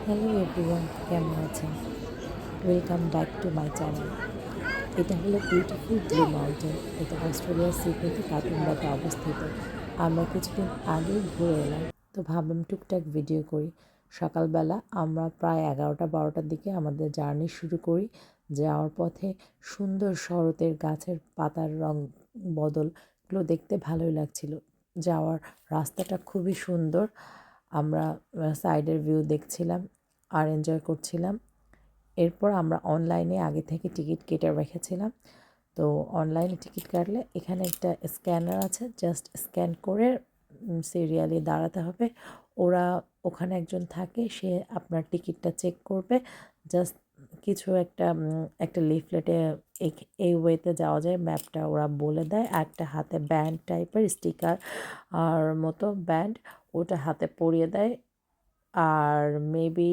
Hello everyone, কেমন আছেন? Welcome back to my channel. এটা হলো বিউটিফুল ব্লু মাউন্টেন। এটা অস্ট্রেলিয়ার সিডনিতে কাতুনবাতে অবস্থিত। আমরা কিছুদিন আগেই ঘুরে এলাম, তো ভাবলাম টুকটাক ভিডিও করি। সকালবেলা আমরা প্রায় 11টা-12টার দিকে আমাদের জার্নি শুরু করি। যাওয়ার পথে সুন্দর শরতের গাছের পাতার রং বদলগুলো দেখতে ভালোই লাগছিল। যাওয়ার রাস্তাটা খুবই সুন্দর। আমরা সাইডের ভিউ দেখছিলাম আর এনজয় করছিলাম। এরপর আমরা অনলাইনে আগে থেকে টিকিট কেটে রেখেছিলাম। তো অনলাইনে টিকিট কাটলে এখানে একটা স্ক্যানার আছে, জাস্ট স্ক্যান করে সিরিয়ালি দাঁড়াতে হবে। ওরা ওখানে একজন থাকে, সে আপনার টিকিটটা চেক করবে। জাস্ট কিছু একটা লিফলেটে এই ওয়েতে যাওয়া যায়, ম্যাপটা ওরা বলে দেয়। একটা হাতে ব্যান্ড টাইপের স্টিকার আর মতো ব্যান্ড, ওটা হাতে পরিয়ে দেয়। আর মেবি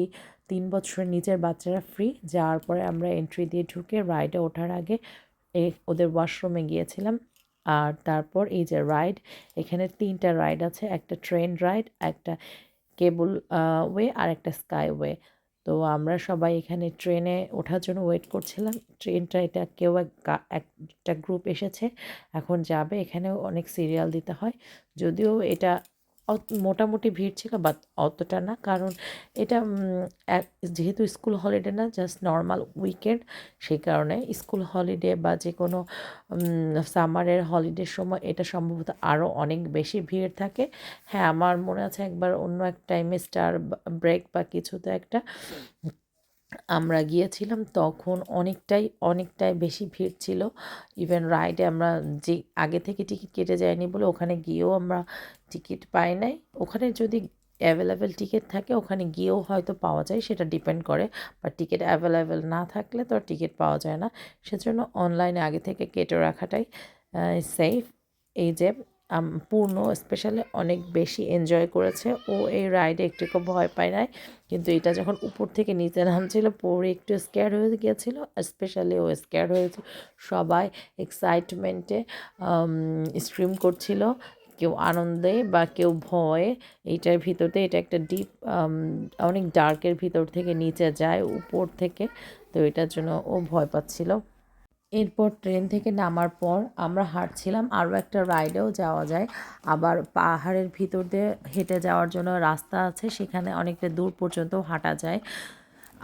3 বছরের নিচের বাচ্চারা ফ্রি। যাওয়ার পরে আমরা এন্ট্রি দিয়ে ঢুকে রাইডে ওঠার আগে ওদের ওয়াশরুমে গিয়েছিলাম। আর তারপর এই যে রাইড, এখানে 3টা রাইড আছে, একটা ট্রেন রাইড, একটা কেবল ওয়ে আর একটা স্কাই ওয়ে। তো আমরা সবাই এখানে ট্রেনে ওঠার জন্য ওয়েট করছিলাম। ট্রেনটা এটা কেউ একটা গ্রুপ এসেছে, এখন যাবে। এখানেও অনেক সিরিয়াল দিতে হয়, যদিও এটা মোটামুটি ভিড় ছিল, বাট অতটা না, কারণ এটা যেহেতু স্কুল হলিডে না, জাস্ট নর্মাল উইকেন্ড। সেই কারণে স্কুল হলিডে বা যে কোনো সামারের হলিডের সময় এটা সম্ভবত আরও অনেক বেশি ভিড় থাকে। হ্যাঁ, আমার মনে আছে একবার অন্য এক টাইমে স্টার ব্রেক বা কিছুতে একটা আমরা গিয়েছিলাম, তখন অনেকটাই বেশি ভিড় ছিল। ইভেন রাইডে আমরা যে আগে থেকে টিকিট কেটে যায়নি বলে ওখানে গিয়েও আমরা টিকিট পাই নাই। ওখানে যদি অ্যাভেলেবেল টিকিট থাকে ওখানে গিয়েও হয়তো পাওয়া যায়, সেটা ডিপেন্ড করে। বা টিকিট অ্যাভেলেবেল না থাকলে তো টিকিট পাওয়া যায় না। সেজন্য অনলাইনে আগে থেকে কেটে রাখাটাই সেফ। এই যে পূর্ণ স্পেশালি অনেক বেশি এনজয় করেছে। ও এই রাইডে একটুকু ভয় পায় নাই, কিন্তু এটা যখন উপর থেকে নিচে নামছিল পরে একটু স্ক্যার হয়ে গিয়েছিলো। স্পেশালি ও স্ক্যার হয়েছে। সবাই এক্সাইটমেন্টে স্ট্রিম করছিল, কেউ আনন্দে বা কেউ ভয়ে। এইটার ভিতরতে এটা একটা ডিপ, অনেক ডার্কের ভিতর থেকে নিচে যায় উপর থেকে, তো এটার জন্য ও ভয় পাচ্ছিল। এরপর ট্রেন থেকে নামার পর আমরা হাঁটছিলাম। আরও একটা রাইডেও যাওয়া যায়, আবার পাহাড়ের ভিতর দিয়ে হেঁটে যাওয়ার জন্য রাস্তা আছে, সেখানে অনেকটা দূর পর্যন্ত হাঁটা যায়।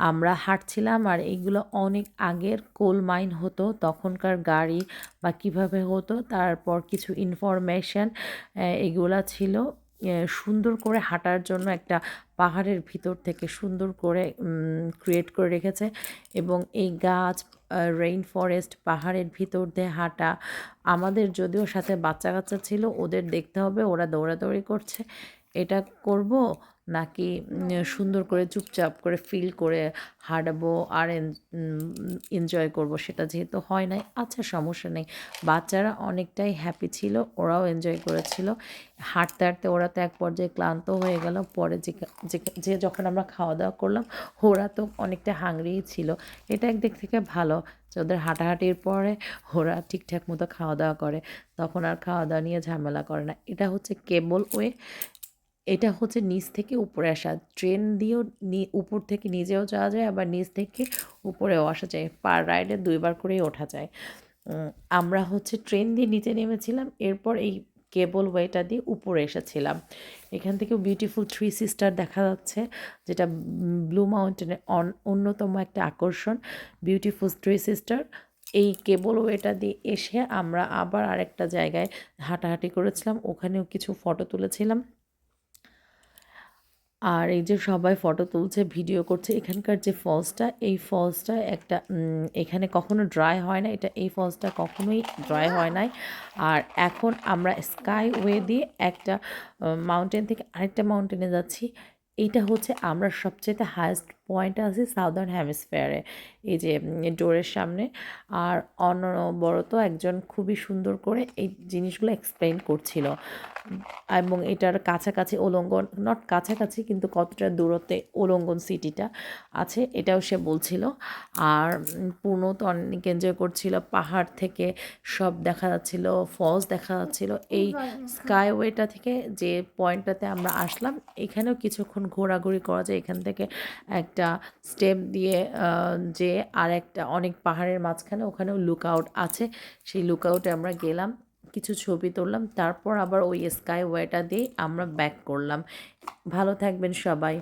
আমরা হাঁটছিলাম, আর এইগুলো অনেক আগের কোল মাইন হতো, তখনকার গাড়ি বা কিভাবে হতো, তারপর কিছু ইনফরমেশন এগুলা ছিল। সুন্দর করে হাঁটার জন্য একটা পাহাড়ের ভিতর থেকে সুন্দর করে ক্রিয়েট করে রেখেছে। এবং এই গাছ, রেইন ফরেস্ট, পাহাড়ের ভিতর দিয়ে হাঁটা। আমাদের যদিও সাথে বাচ্চা কাচ্চা ছিল, ওদের দেখতে হবে ওরা দৌড়াদৌড়ি করছে, এটা করব নাকি সুন্দর করে চুপচাপ করে ফিল করে হাঁটবো আর এনজয় করব, সেটা যেহেতু হয় নাই, আচ্ছা সমস্যা নেই। বাচ্চারা অনেকটাই হ্যাপি ছিল, ওরাও এনজয় করেছিল। হাঁটতে হাঁটতে ওরা তো এক পর্যায়ে ক্লান্ত হয়ে গেল। পরে যে যখন আমরা খাওয়া দাওয়া করলাম, ওরা তো অনেকটা হাংরিই ছিল। এটা একদিক থেকে ভালো যে ওদের হাঁটাহাঁটির পরে ওরা ঠিকঠাক মতো খাওয়া দাওয়া করে, তখন আর খাওয়া দাওয়া নিয়ে ঝামেলা করে না। এটা হচ্ছে কেবল ওয়ে। এটা হচ্ছে নিচ থেকে উপরে আসা। ট্রেন দিয়েও উপর থেকে নিচেও যাওয়া যায়, আবার নিচ থেকে উপরেও আসা যায়। পার রাইডে 2বার করেই ওঠা যায়। আমরা হচ্ছে ট্রেন দিয়ে নিচে নেমেছিলাম, এরপর এই কেবল ওয়েটা দিয়ে উপরে এসেছিলাম। এখান থেকেও বিউটিফুল 3 সিস্টার দেখা যাচ্ছে, যেটা ব্লু মাউন্টেনের অন্যতম একটা আকর্ষণ। Beautiful 3 sister. এই কেবল ওয়েটা দিয়ে এসে আমরা আবার আরেকটা জায়গায় হাঁটাহাঁটি করেছিলাম, ওখানেও কিছু ফটো তুলেছিলাম। আর এই যে সবাই ফটো তুলছে, ভিডিও করছে। এখানকার যে ফলসটা, এই ফলসটা একটা এখানে কখনো ড্রাই হয় না, এই ফলসটা কখনোই ড্রাই হয় নাই। আর এখন আমরা স্কাই ওয়ে দিয়ে একটা মাউন্টেন থেকে আরেকটা মাউন্টেনে যাচ্ছি। এইটা হচ্ছে আমরা সবচেয়ে হায়েস্ট পয়েন্টে আছি সাউদার্ন হেমিসফেয়ারে, এই যে ডোরের সামনে। আর অনবরত একজন খুবই সুন্দর করে এই জিনিসগুলো এক্সপ্লেন করছিল। এবং এটার কাছাকাছি ওলঙ্গন, নট কাছাকাছি কিন্তু কতটা দূরত্বে ওলঙ্গন সিটিটা আছে এটাও সে বলছিল। আর পূর্ণ তো অনেক এনজয় করছিল, পাহাড় থেকে সব দেখা যাচ্ছিল, ফলস দেখা যাচ্ছিল। এই স্কাইওয়েটা থেকে যে পয়েন্টটাতে আমরা আসলাম এখানেও কিছুক্ষণ ঘোরাঘুরি করা যায়। এখান থেকে একটা স্টেপ দিয়ে যে আর একটা অনেক পাহাড়ের মাঝখানে ওখানেও লুক আউট আছে, সেই লুক আউটে আমরা গেলাম, কিছু ছবি তুললাম, তারপর আবার ওই স্কাইওয়েটা দিয়ে আমরা ব্যাক করলাম। ভালো থাকবেন সবাই।